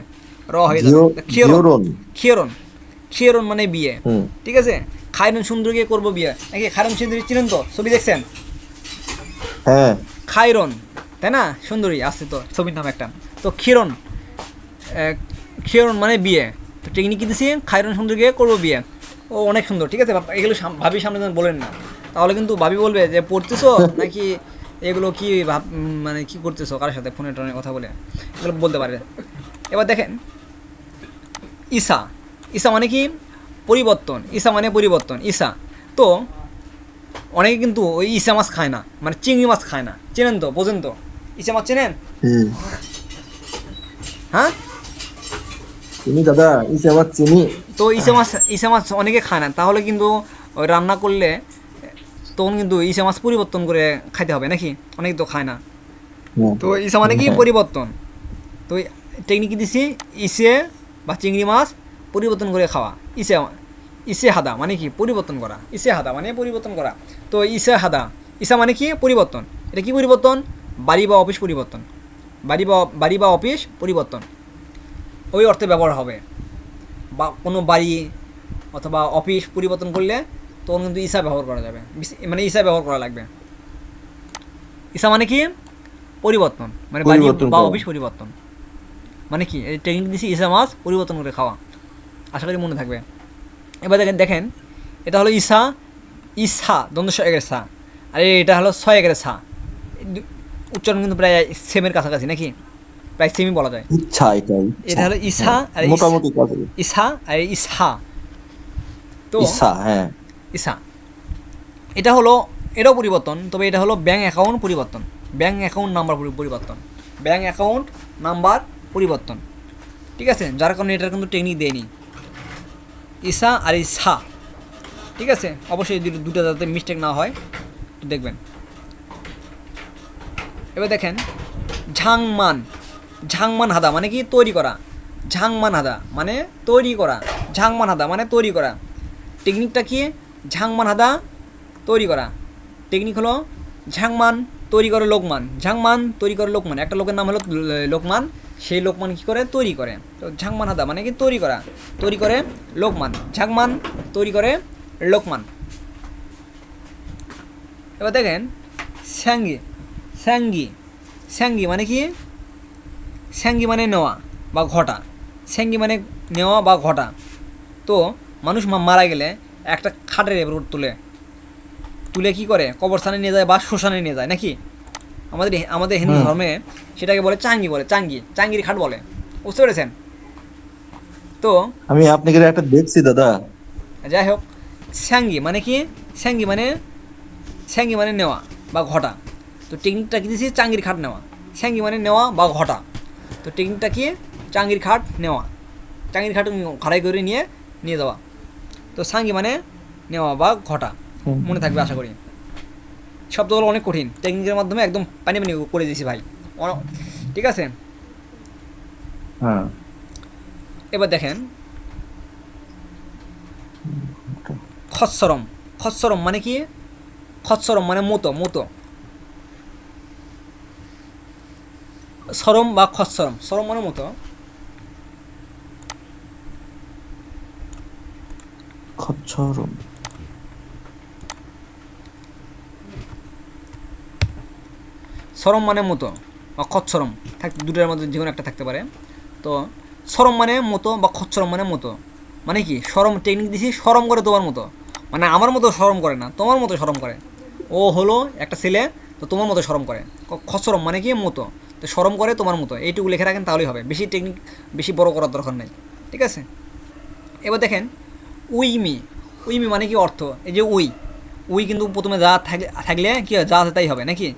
র হয়ে যাবে ক্ষীয়রণ। ক্ষীয়রণ, ক্ষীয়রণ মানে বিয়ে, ঠিক আছে। খায়রন সুন্দরীকে করবো বিয়ে, নাকি খায়রন সুন্দরী চিনেন তো, ছবি দেখছেন? হ্যাঁ খায়রন, তাই না, সুন্দরী আসছে তো ছবির নাম একটা। তো ক্ষীয়রণ, ক্ষীয়রণ মানে বিয়ে। তো টেকনিক কী দিছি, খায়রন সুন্দরীকে করবো বিয়ে। ও অনেক সুন্দর, ঠিক আছে। এগুলো ভাবি সামনে যেন বলেন না, তাহলে কিন্তু ভাবি বলবে যে পড়তেছো নাকি এগুলো কি মানে কি করতেছো, কার সাথে ফোনে টোনে কথা বলে, এগুলো বলতে পারে। এবার দেখেন ঈসা, ঈসা মানে কি পরিবর্তন, ঈসা মানে পরিবর্তন, ঈসা। তো অনেকে কিন্তু ওই ঈসা মাছ খায় না, মানে চিংড়ি মাছ খায় না, চেনেন তো, বোঝেন তো, ঈসা মাছ চেনেন? হ্যাঁ চিনি দাদা, ঈসা মাছ চিনি। তো ঈসা মাছ অনেকে খায় না, তাহলে কিন্তু ওই রান্না করলে তখন কিন্তু ঈসা মাছ পরিবর্তন করে খাইতে হবে নাকি, অনেকে তো খায় না। তো ঈসা মানে কি পরিবর্তন। তো টেকনিক দিছি ইসে বা চিংড়ি মাছ পরিবর্তন করে খাওয়া। ইসে হাদা মানে কি পরিবর্তন করা, ইসে হাদা মানে পরিবর্তন করা। তো ইসে হাদা, ইসা মানে কি পরিবর্তন। এটা কি পরিবর্তন, বাড়ি বা অফিস পরিবর্তন, বাড়ি বা অফিস পরিবর্তন ওই অর্থে ব্যবহার হবে। বা কোনো বাড়ি অথবা অফিস পরিবর্তন করলে তখন কিন্তু ঈসা ব্যবহার করা যাবে, মানে ঈসা ব্যবহার করা লাগবে। ঈসা মানে কি পরিবর্তন, মানে বাড়ি বা অফিস পরিবর্তন। মানে কি এই টেকনিক দিছি ঈসা মাছ পরিবর্তন করে খাওয়া, আশা করি মনে থাকবে। এবার দেখেন এটা হলো ঈসা, ঈসা দ্বন্দ্ব একের সা, আর এটা হলো 6 একের সা। উচ্চারণ কিন্তু প্রায় সেমের কাছাকাছি নাকি, প্রায় সেমই বলা যায়। এটা হলো ঈসা আর মোটামুটি ঈসা আর ঈসা। তো হ্যাঁ ঈসা এটা হলো, এটাও পরিবর্তন, তবে এটা হলো ব্যাঙ্ক অ্যাকাউন্ট পরিবর্তন, ব্যাঙ্ক অ্যাকাউন্ট নাম্বার পরিবর্তন, ব্যাঙ্ক অ্যাকাউন্ট নাম্বার পরিবর্তন। ঠিক আছে, যার কারণে এটার কিন্তু টেকনিক দেয়নি, ইসা আর ইসা। ঠিক আছে, অবশ্যই দুটো যাতে মিস্টেক না হয় তো দেখবেন। এবার দেখেন ঝাংমান, ঝাংমান হাদা মানে কি তৈরি করা, ঝাংমান হাদা মানে তৈরি করা, ঝাংমান হাদা মানে তৈরি করা। টেকনিকটা কি? ঝাংমান হাদা তৈরি করা। টেকনিক হলো ঝাংমান তৈরি করে লোকমান, ঝাংমান তৈরি করে লোকমান। একটা লোকের নাম হলো লোকমান, সেই লোকমান কী করে? তৈরি করে। তো ঝাংমান হাদা মানে কি তৈরি করা, তৈরি করে লোকমান, ঝাংমান তৈরি করে লোকমান। এবার দেখেন স্যাঙ্গি, স্যাঙ্গি, স্যাঙ্গি মানে কি? স্যাঙ্গি মানে নেওয়া বা ঘটা, স্যাঙ্গি মানে নেওয়া বা ঘটা। তো মানুষ মারা গেলে একটা খাটের উপর তুলে তুলে কী করে? কবরস্থানে নিয়ে যায় বা শ্মশানে নিয়ে যায় নাকি? আমাদের হিন্দু ধর্মে সেটাকে বলে চাঙ্গি, বলে চাঙ্গি, চাঙ্গির খাট বলে। বুঝতে পেরেছেন? তো আমি আপনাকে একটা দেখছি দাদা। যাই হোক, স্যাঙ্গি মানে কি? স্যাঙ্গি মানে, স্যাঙ্গি মানে নেওয়া বা ঘটা। তো টেকনিকটা কী দিয়েছি? চাঙ্গির খাট নেওয়া। স্যাঙ্গি মানে নেওয়া বা ঘটা। তো টেকনিকটা কি? চাঙ্গির খাট নেওয়া, চাঙ্গির খাট খাড়াই করে নিয়ে যাওয়া। তো সাঙ্গি মানে নেওয়া বা ঘটা, মনে থাকবে আশা করি। শব্দগুলো অনেক কঠিন, টেকনিকের মাধ্যমে একদম পানি পানি করে দিয়েছি ভাই। ঠিক আছে, হ্যাঁ, এবার দেখেন খচ্চরম, খচ্চরম মানে কি? খচ্চরম মানে মতো, মতো। সরম বা খচ্চরম, সরম মানে মতো, খচ্চরম। সরম মানে মতো বা খচ্চরম, দুটোর মধ্যে যে কোনো একটা থাকতে পারে। তো সরম মানে মতো বা খচ্চরম মানে মতো, মানে কি? সরম টেকনিক দিছি, সরম করে তোমার মতো, মানে আমার মতো সরম করে না, তোমার মতো সরম করে। ও হলো একটা ছেলে, তো তোমার মতো সরম করে। খচ্চরম মানে কি? মতো। তো সরম করে তোমার মতো, এইটুকু লিখে রাখেন তাহলেই হবে, বেশি টেকনিক বেশি বড় করার দরকার নেই। ঠিক আছে, এবার দেখেন উইমি, উইমি মানে কি অর্থ? এই যে উই, উই কিন্তু প্রথমে যা থাকলে কি হয়? যা আছে তাই হবে নাকি?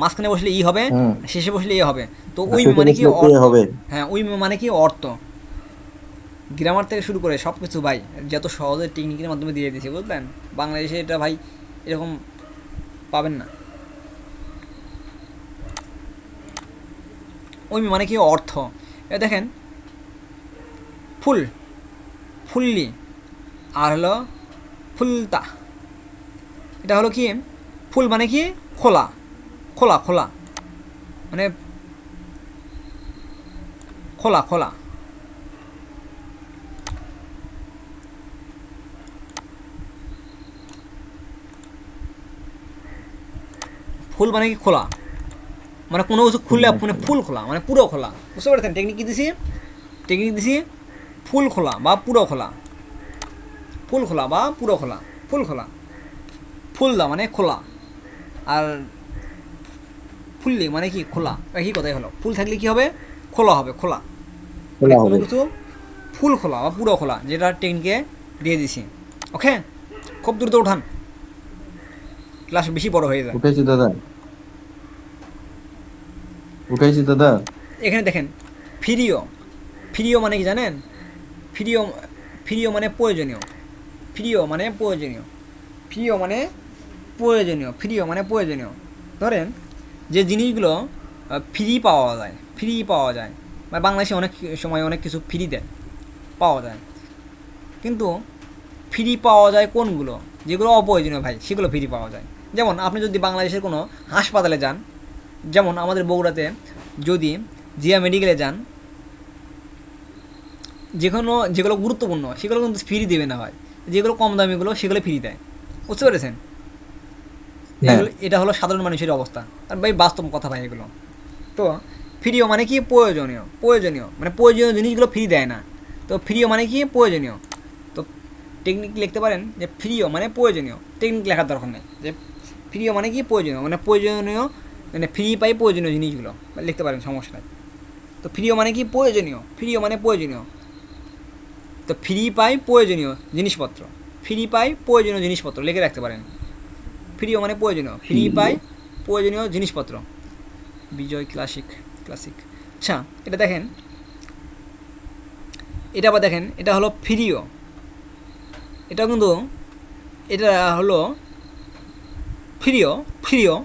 মাঝখানে বসলে ই হবে, হুম, শেষে বসলে এ হবে। তো আর উইমি শেষে মানে কি? বসলে এ অর্থ। হবে। হ্যাঁ, উইমি মানে কি? অর্থ। গ্রামার থেকে শুরু করে সব কিছু ভাই যত সহজে টেকনিকের মাধ্যমে দিয়ে দিয়েছি, বুঝলেন? বাংলাদেশে এটা ভাই এরকম পাবেন না। উইমি মানে কি? অর্থ। এ দেখেন ফুল, ফুল্লি, আর হলো ফুলতা। এটা হলো কি? ফুল মানে কি? খোলা, খোলা, খোলা মানে খোলা, খোলা। ফুল মানে কি? খোলা, মানে কোনো কিছু খুললে মানে ফুল খোলা, মানে পুরো খোলা। বুঝতে পারছেন টেকনিক কী দিছি? টেকনিক দিছি ফুল খোলা বা পুরো খোলা, ফুল খোলা বা পুরো খোলা, ফুল খোলা। ফুলদা মানে খোলা, আর ফুললি মানে কি? খোলা। একই কথাই হলো, ফুল থাকলে কি হবে? খোলা হবে, খোলা। মানে খোলা কোনো হবে। কিছু ফুল খোলা বা পুরো খোলা, যেটা টেকনিকে দিয়ে দিছি। ওকে, খুব দ্রুত উঠান, ক্লাস বেশি বড় হয়ে যায়। উঠেছি দাদা, উঠেছি দাদা। এখানে দেখেন ফিরিও, ফিরিও মানে কি জানেন? ফিরিও, ফিরিও মানে প্রয়োজনীয়, ফিরিও মানে প্রয়োজনীয়, ফিরিও মানে প্রয়োজনীয়, ফিরিও মানে প্রয়োজনীয়। ধরেন যে জিনিসগুলো ফ্রি পাওয়া যায়, ফ্রি পাওয়া যায়, বা বাংলাদেশে অনেক সময় অনেক কিছু ফ্রি দেয়, পাওয়া যায়। কিন্তু ফ্রি পাওয়া যায় কোনগুলো? যেগুলো অপ্রয়োজনীয় ভাই, সেগুলো ফ্রি পাওয়া যায়। যেমন আপনি যদি বাংলাদেশের কোনো হাসপাতালে যান, যেমন আমাদের বগুড়াতে যদি জিয়া মেডিকেলে যান, যেগুলো গুরুত্বপূর্ণ সেগুলো কিন্তু ফ্রি দেবে না ভাই, যেগুলো কম দামিগুলো সেগুলো ফ্রি দেয়। বুঝতে পেরেছেন? হ্যাঁ, এগুলো, এটা হলো সাধারণ মানুষের অবস্থা, আর ভাই বাস্তব কথা ভাই এগুলো। তো ফ্রিও মানে কি? প্রয়োজনীয়, প্রয়োজনীয় মানে প্রয়োজনীয় জিনিসগুলো ফ্রি দেয় না। তো ফ্রিও মানে কি? প্রয়োজনীয়। তো টেকনিক লিখতে পারেন যে ফ্রিও মানে প্রয়োজনীয়, টেকনিক লেখার দরকার নেই। যে ফ্রিও মানে কি? প্রয়োজনীয়, মানে প্রয়োজনীয়, মানে ফ্রি পাই প্রয়োজনীয় জিনিসগুলো লিখতে পারেন, সমস্যা নাই। তো ফ্রিও মানে কি? প্রয়োজনীয়, ফ্রিও মানে প্রয়োজনীয়। তো ফ্রি পাই প্রয়োজনীয় জিনিসপত্র, ফ্রি পাই প্রয়োজনীয় জিনিসপত্র লিখে রাখতে পারেন। ফ্রিও মানে প্রয়োজনীয়, ফ্রি পাই প্রয়োজনীয় জিনিসপত্র। বিজয় ক্লাসিক, ক্লাসিক। আচ্ছা, এটা দেখেন এটা আবার দেখেন, এটা হলো ফিরিও, এটা কিন্তু এটা হলো ফিরিও, ফিরিও,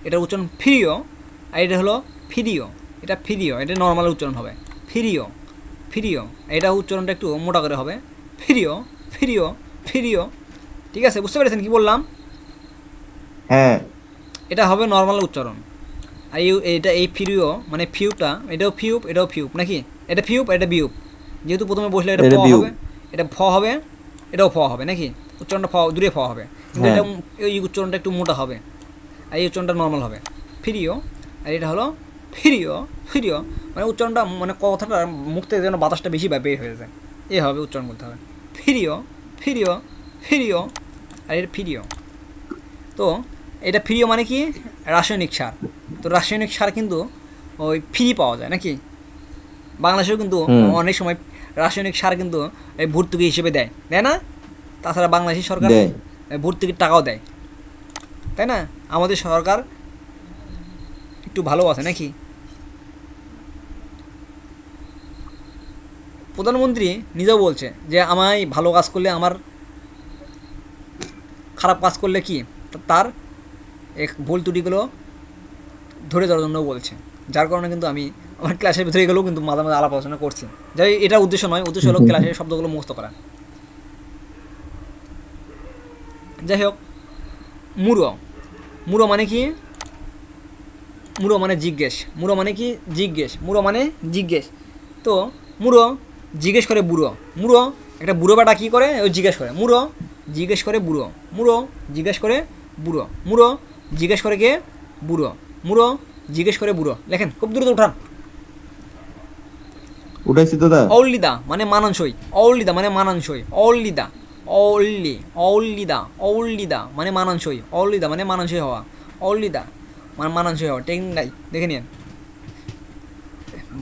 এটা উচ্চারণ ফিরিও, আর এটা হলো ফিরিও, এটা ফিরিও, এটা নর্মাল উচ্চারণ হবে ফিরিও, ফিরিও, এটা উচ্চারণটা একটু মোটা করে হবে ফিরিও, ফিরিও, ফিরিও। ঠিক আছে, বুঝতে পেরেছেন কি বললাম? হ্যাঁ এটা হবে নর্মাল উচ্চারণ। আর এটা এই ফিরিও মানে ফিউটা, এটাও ফিউপ, এটাও ফিউপ নাকি? এটা ফিউপ, এটা বিউপ। যেহেতু প্রথমে বসলে এটা এটা ফ বিউ। হবে, এটা ফ হবে, এটাও ফ হবে নাকি? উচ্চারণটা ফ, দূরে ফ হবে, কিন্তু হ্যাঁ এটা এই উচ্চারণটা একটু মোটা হবে, আর এই উচ্চারণটা নর্মাল হবে ফিরিও। আর এটা হলো ফিরিও, ফিরিও, মানে উচ্চারণটা মানে কথাটা মুখ থেকে যেন বাতাসটা বেশি বের হয়ে যায়, এভাবে উচ্চারণ করতে হবে ফিরিও, ফিরিও, ফিরিও, আর এটা ফিরিও। তো এটা ফিরিও মানে কি? রাসায়নিক সার। তো রাসায়নিক সার কিন্তু ওই ফ্রি পাওয়া যায় নাকি? বাংলাদেশেও কিন্তু হুম অনেক সময় রাসায়নিক সার কিন্তু এই ভর্তুকি হিসেবে দেয়, দেয় না? তাছাড়া বাংলাদেশি সরকার দেয়। ভর্তুকির টাকাও দেয়, তাই না? আমাদের সরকার একটু ভালো আছে নাকি? প্রধানমন্ত্রী নিজেও বলছে যে আমায় ভালো কাজ করলে, আমার খারাপ কাজ করলে কি তার এক ভুল ত্রুটিগুলো ধরে দেওয়ার জন্য বলছে। যার কারণে কিন্তু আমি আমার ক্লাসের ভিতরে গেলেও কিন্তু মাঝে মাঝে আলাপ আলোচনা করছি। যাই, এটা উদ্দেশ্য নয়, উদ্দেশ্য হলো ক্লাসের শব্দগুলো মুখস্থ করা। যাই হোক, মুড়ো, মুড়ো মানে কি? মুড়ো মানে জিজ্ঞেস, মুড়ো মানে কি? জিজ্ঞেস, মুড়ো মানে জিজ্ঞেস। তো মুড়ো জিজ্ঞেস করে বুড়ো, মুড়ো একটা বুড়ো বেটা কী করে? ওই জিজ্ঞেস করে, মুড়ো জিজ্ঞেস করে বুড়ো, মুড়ো জিজ্ঞেস করে বুড়ো, মুড়ো জিজ্ঞেস করে কে? বুড়ো, মুড়ো জিজ্ঞেস করে বুড়ো। লেখেন, খুব দ্রুত উঠান। উঠাইছি দাদা। অউলিদা মানে মানানসই, অউলিদা মানে মানানসই, অউলিদা, অউলি, অউলিদা, অউলিদা মানে মানানসই, অউলিদা মানে মানানসই হওয়া, অউলিদা মানে মানানসই হওয়া। টেকনিক নাই, দেখে নিন,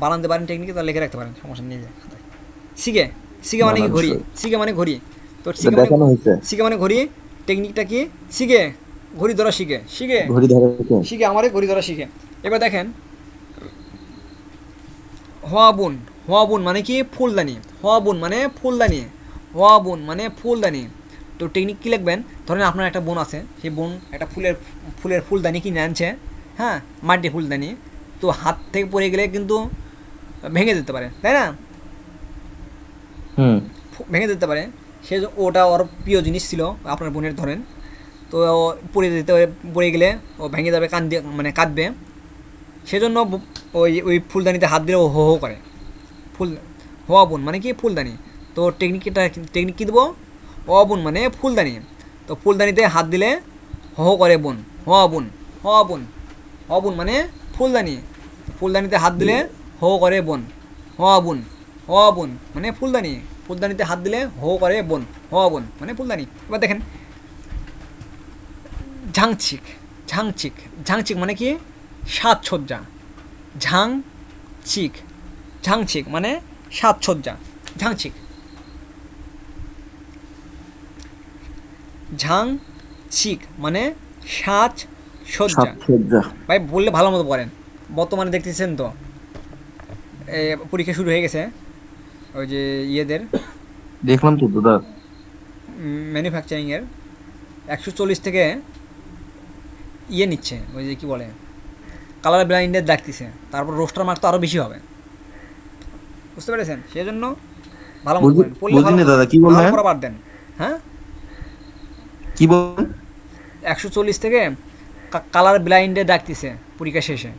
বানাতে পারেন টেকনিকে, তাহলে লিখে রাখতে পারেন, সমস্যা নেই। শিখে, শিখে মানে কি? ঘড়ি, মানানসই। শিখে মানে ঘড়ি। তো এটা শিখে মানে, দেখানো হয়েছে। শিখে মানে ঘড়ি, টেকনিকটা কি? শিখে ঘড়ি ধরা, শিখে, শিখে, ঘড়ি ধরে রেখে। শিখে আমারে ঘড়ি ধরা শিখে। এবার দেখেন, হওয়াবুন, হওয়াবুন মানে কি? ফুলদানি, হওয়াবুন মানে ফুলদানি, হওয়াবুন মানে ফুলদানি। তো টেকনিক কী লিখবেন? ধরেন আপনার একটা বোন আছে, সেই বোন একটা ফুলের ফুলদানি কিনে আনছে, হ্যাঁ, মাটির ফুলদানি। তো হাত থেকে পড়ে গেলে কিন্তু ভেঙে যেতে পারে, তাই না? হুম ভেঙে যেতে পারে। সে ওটা ওর প্রিয় জিনিস ছিল আপনার বোনের, ধরেন। তো পড়ে যেতে, পড়ে গেলে ও ভেঙে যাবে, কান্দে মানে কাঁদবে। সেজন্য ওই ওই ফুলদানিতে হাত দিলে ও হো হো করে। ফুল, হওয়া বোন মানে কি? ফুলদানি। তো টেকনিক কী দেবো? হওয়া বোন মানে ফুলদানি। তো ফুলদানিতে হাত দিলে হো হো করে বোন, হওয়া বোন, হওয়া বোন, হওয়া বোন মানে ফুলদানি। ফুলদানিতে হাত দিলে হো করে বোন, হওয়া বোন, হওয়া বোন মানে ফুলদানি। ফুলদানিতে হাত দিলে হো করে বোন, হওয়া বোন মানে ফুলদানি। এবার দেখেন, ঝাংচিক, ঝাংচিক, ঝাংচিক মানে কি? সাজসজ্জা, ঝাংচিক, ঝাংচিক মানে সাজসজ্জা, ঝাংচিক, ঝাংচিক মানে সাজসজ্জা। সাজসজ্জা। ভাই বললে ভালো মতো পড়েন, বর্তমানে দেখতেছেন তো পরীক্ষা শুরু হয়ে গেছে ওই যে ইয়েদের, দেখলাম তো দাদা। ম্যানুফ্যাকচারিংয়ের 140 থেকে ইয়ে নিচ্ছে, ওই যে কী বলে, কালার ব্লাইন্ডের ডাকতেছে, তারপর রোস্টার মার্ক তো আরও বেশি হবে, বুঝতে পেরেছেন? সেই জন্য ভালো মতো পড়েন, পড়লে ভালো বুঝিনি মতো দাদা, পড়েন, কি না হলে বললেন? পড়া বাদ দেন। হ্যাঁ, কি বললেন? 140 থেকে কালার ব্লাইন্ডে ডাকতেছে পরীক্ষা শেষে,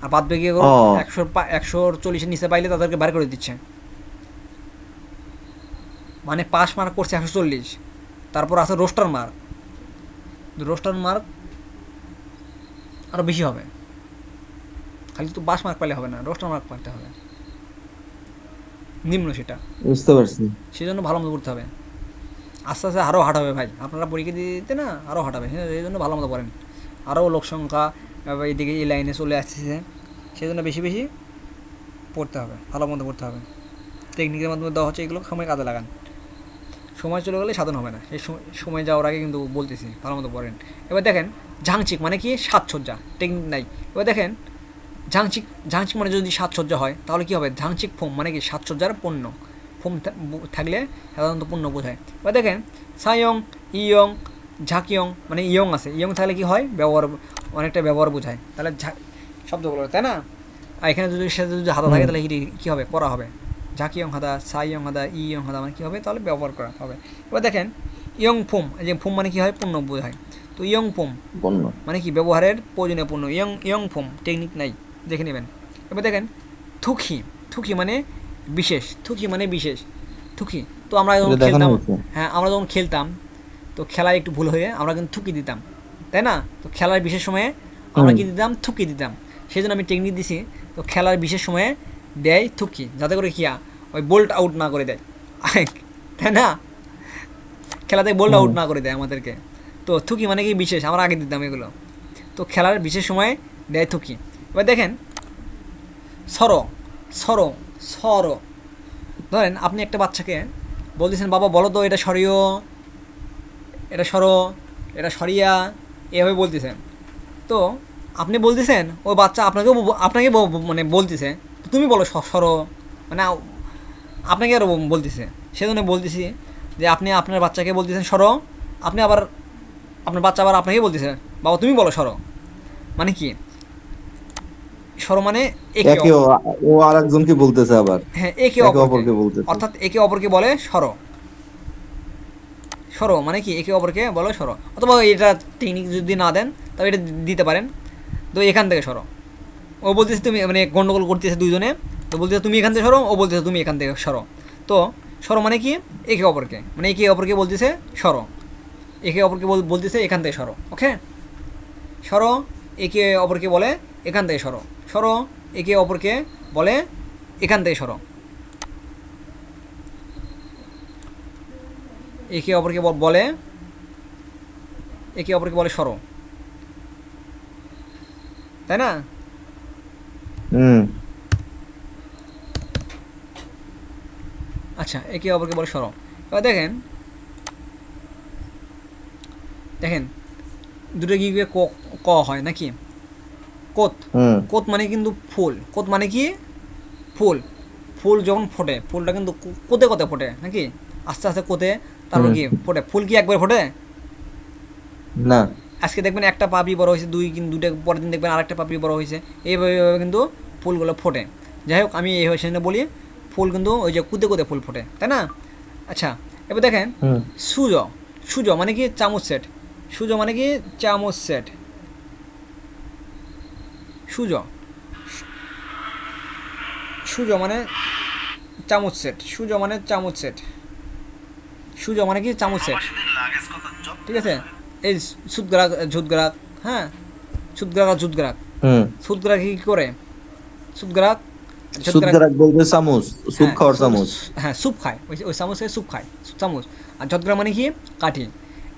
আর বাদ বাকি ও 140-এর নিচে পাইলে তাদেরকে বার করে দিচ্ছে। মানে পাস মার্ক করছে 140, তারপর আছে রোস্টার মার্ক, রোস্টার মার্ক আরও বেশি হবে। খালি তো পাস মার্ক পাইলে হবে না, রোস্টার মার্ক পাইতে হবে, নিম্ন সেটা। বুঝতে পারছি। সেই জন্য ভালো মতো পড়তে হবে, আস্তে আস্তে আরও হাঁটাবে ভাই, আপনারা পরীক্ষা দিতে না আরও হাঁটাবে। হ্যাঁ, এই জন্য ভালো মতো পড়েন। আরও লোক সংখ্যা এইদিকে এই লাইনে চলে আসতেছে, সেই জন্য বেশি বেশি পড়তে হবে, ভালো মতো পড়তে হবে। টেকনিকের মাধ্যমে দেওয়া হচ্ছে, এগুলো সময় কাজে লাগান। সময় চলে গেলে সাধন হবে না, সেই সময় যাওয়ার আগে কিন্তু বলতেছি ভালো মতো পড়েন। এবার দেখেন, ঝাংচিক মানে কি? সাজসজ্জা, টেকনিক নাই। এবার দেখেন, ঝাংচিক, ঝাংচিক মানে যদি সাজসজ্জা হয় তাহলে কি হবে, ঝাংচিক ফোম মানে কি সাজসজ্জার পণ্য, ফোম থাকলে সাধারণত পণ্য বোঝায়। এবার দেখেন সায়ং, ইয়ং, ঝাকিয়ং মানে ইয়ং আছে, ইয়ং থাকলে কি হয়, ব্যবহার, অনেকটা ব্যবহার বোঝায়, তাহলে শব্দগুলো, তাই না? আর এখানে যদি সাথে যদি হাতা থাকে তাহলে কী হবে, করা হবে। ঝাকিয়ং হাদা, সাইয়ং হাদা, ইয়ং হাদা মানে কী হবে, তাহলে ব্যবহার করা হবে। এবার দেখেন ইয়ং ফোম, এই যে ফোম মানে কী হয়, পণ্য বোঝায়। তো ইয়ং ফোম বন্য। মানে কি ব্যবহারের প্রয়োজনীয় পণ্য, ইয়ং ইয়ং ফোম টেকনিক নাই, দেখে নেবেন। এবার দেখেন থুকি, থুকি মানে বিশেষ, থুকি মানে বিশেষ, থুকি। তো আমরা যখন এটা দেখানো খেলতাম, হয়েছে। হ্যাঁ আমরা যখন খেলতাম, তো খেলায় একটু ভুল হয়ে আমরা কিন্তু থুকি দিতাম, তাই না? তো খেলার বিশেষ সময়ে আমরা কি দিতাম, থুকি দিতাম। সেই জন্য আমি টেকনিক দিছি, তো খেলার বিশেষ সময়ে দেয় থুকি, যাতে করে কি ওই বোল্ট আউট না করে দেয়, তাই না? খেলাতে বোল্ট আউট না করে দেয় আমাদেরকে। তো থুকি মানে কি বিশেষ, আমরা আগে দিতাম এগুলো। তো খেলার বিশেষ সময়ে দেয় থুকি। এবার দেখেন সর, সর, সর। ধরেন আপনি একটা বাচ্চাকে বলতেছেন, বাবা বলো তো এটা সরিও, এটা সরো, এটা সরিয়া, এভাবে বলতেছেন। তো আপনি বলতেছেন, ওই বাচ্চা আপনাকে মানে বলতেছে, তুমি বলো সরো, মানে আপনাকে আরও বলতেছে। সেজন্য বলতেছি যে আপনি আপনার বাচ্চাকে বলতেছেন সরো, আপনি আবার আপনার বাচ্চা আবার আপনাকেই বলতেছে, বাবা তুমি বলো সরো। মানে কি, সরো মানে একে একে ও আরেকজনকে বলতেছে আবার, হ্যাঁ একে একে অপরকে, অপরকে বলতেছে। অর্থাৎ একে অপরকে বলে সরো। সরো মানে কি একে অপরকে বলো সরো। অথবা এটা টেকনিক যদি না দেন তবে এটা দিতে পারেন, তো এখান থেকে সরো। ও বলতেছে তুমি, মানে গন্ডগোল করতেছে দুইজনে, তো বলতেছে তুমি এখান থেকে সরো, ও বলতেছে তুমি এখান থেকে সরো। তো সরো মানে কি একে অপরকে, মানে একে অপরকে বলতেছে সরো, একে অপরকে বলতেছে এখান থেকে সরো। ওকে, সরো একে অপরকে বলে এখান থেকে সরো, সরো একে অপরকে বলে এখান থেকে সরো, একে অপরকে বলে, একে অপরকে বলে সরো, তাই না? হুম। আচ্ছা, একে অপরকে বলে সরো। এবার দেখেন, দেখেন দুটো কি ক হয় নাকি, কোত, হুম। কোত মানে কিন্তু ফুল, কোত মানে কি ফুল, ফুল যখন ফোটে, ফুলটা কিন্তু কোতে কোতে ফোটে নাকি, আস্তে আস্তে কোতে, তারপর হুম। কি ফোটে, ফুল কি একবার ফোটে? না। আজকে দেখবেন একটা পাপড়ি বড় হয়েছে, দুইটা পরের দিন দেখবেন আরেকটা পাপড়ি বড় হয়েছে, এইভাবে কিন্তু ফুলগুলো ফোটে। যাই হোক, আমি এই সেজন্য বলি ফুল কিন্তু ওই যে কুদে কুদে ফুল ফোটে, তাই না? আচ্ছা, এবার দেখেন হুম। সুজ, সুজ মানে কি চামচ সেট, সুজ মানে কি চামচ সেট, সুজ, সুজ মানে চামচ সেট, সুজ মানে চামচ সেট, সুজ মানে কি চামচ সেট, ঠিক আছে? এই সুদগ্রাক ঝুদগ্রাক, হ্যাঁ সুদগ্রাক আর ঝুদগ্রাক, হুম। সুদগ্রাক কি করে, সুদগ্রাক ঝুদগ্রাক, সুদগারাক বলতে চামচ, সুপ হ্যাঁ খাওয়ার চামচ। হ্যাঁ স্যুপ খায়, ওই ওই চামচে স্যুপ খায়, চামচ। আর ঝদগ্রা মানে কি কাঠি,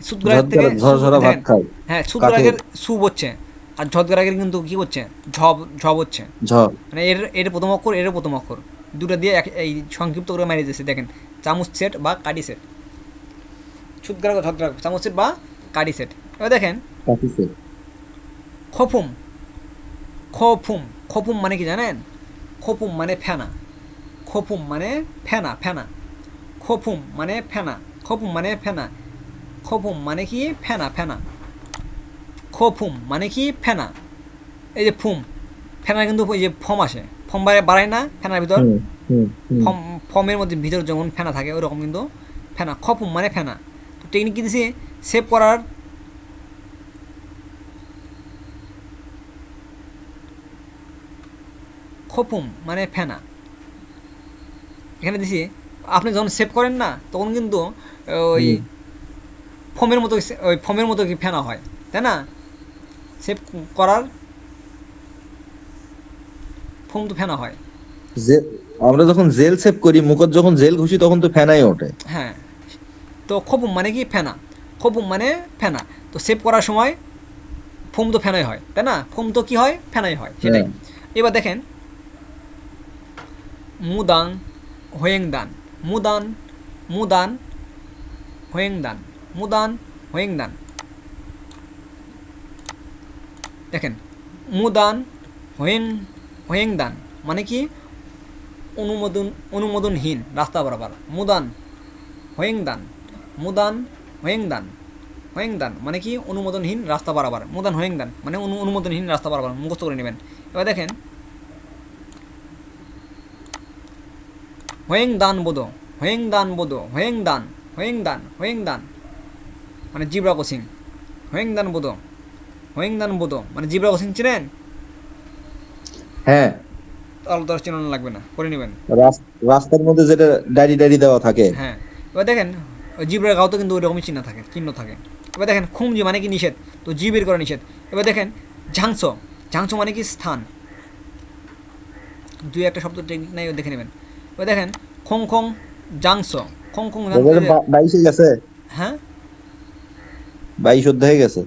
সুদগ্রাক থেকে ঝরঝরা ঝরঝরা ভাত দেখেন, খায় হ্যাঁ কাঠের। সুদগ্রাকের স্যুপ হচ্ছে, আর ঝদগ্রাকের কিন্তু কি হচ্ছে, ঝব, ঝব হচ্ছে। ঝ। মানে এর প্রথম অক্ষর, এর প্রথম অক্ষর, দুটো দিয়ে এই সংক্ষিপ্ত করে মারিয়ে দিয়েছে। দেখেন চামচ সেট বা কাঠি সেট, সুদগ্রাক ঝদগ্রাক চামচ সেট বা কাঠি সেট। এবার দেখেন কাটিছে। খফুম, খফুম, খফুম মানে কি জানেন, খফুম মানে ফেনা, খফুম মানে ফেনা, ফেনা, খফুম মানে ফেনা, খফুম মানে ফেনা, খফুম মানে কি ফেনা, ফেনা, খফুম মানে কি ফেনা। এই যে ফুম, ফেনার কিন্তু ওই যে ফম আসে, ফম বাড়ায় না ফেনার ভিতর, হুম। হুম। হুম। ফম, ফমের মধ্যে ভিতর যেমন ফেনা থাকে ওরকম কিন্তু ফেনা, খফুম মানে ফেনা। তো টেকনিক কি দিছি, সেভ করার, খফুম মানে ফেনা, এখানে দিছি। আপনি যখন সেভ করেন না তখন কিন্তু ওই হুম। ফোমের মতো, ওই ফোমের মতো কি ফেনা হয়, তাই না? সেভ করার ফোম তো ফেনা হয়। যে আমরা যখন জেল সেভ করি, মুখত যখন জেল ঘুষি তখন তো ফেনাই ওঠে। হ্যাঁ, তো খপুম মানে কি ফেনা, খপুম মানে ফেনা। তো সেভ করার সময় ফোম তো ফেনাই হয়, তাই না? ফোম তো কি হয়, ফেনাই হয়, সেটাই। হ্যাঁ। এবার দেখেন মুদাং হোয়েং দান, মুদান, মুদান হোয়েং দান, মুদান হোয়েং দান। দেখেন মুদান হোয়েং হয়েংদান মানে কি অনুমোদনহীন রাস্তা বরাবর। মুদান হয়েংদান, মুদান হয়েংদান, হয়েংদান মানে কি অনুমোদনহীন রাস্তা বরাবর। মুদান হয়েংদান মানে অনুমোদনহীন রাস্তা বরাবর, মুখস্থ করে নেবেন। এবার দেখেন হয়েংদান বোধ, হয়েংদান বোধ, হয়েংদান, হয়েংদান, হয়েংদান মানে জিব্রা ক্রসিং। হয়েংদান বোধ, হয়েংদান বোধ মানে জিব্রা ক্রসিং চিনেন? হ্যাঁ, তাহলে তো আর চিনানো লাগবে না, করে নেবেন। রাস্তার মধ্যে যেটা ডায়রি ডায়রি দেওয়া থাকে। হ্যাঁ, এবার দেখেন ওই জিব্রার গাও তো কিন্তু ওই রকমই চিহ্ন থাকে। এবার দেখেন খুমজি মানে কি নিষেধ, তো জি বের করা নিষেধ। এবার দেখেন ঝাংস, ঝাংস মানে কি স্থান। দুই একটা শব্দ টেকনিক নাই, দেখে নেবেন। এবার দেখেন খং খং জাংস, খং খং জাংস। 22 গেছে, হ্যাঁ 22 অধ্যায়ে গেছে।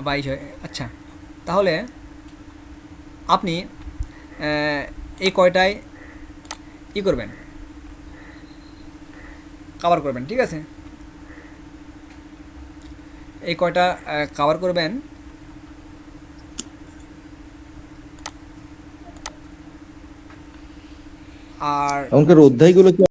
22 হয়, আচ্ছা। তাহলে আপনি এই কয়টায় করবেন, কভার করবেন, ঠিক আছে? এই কয়টা কভার করবেন। আর এখনকার অধ্যায়গুলো কি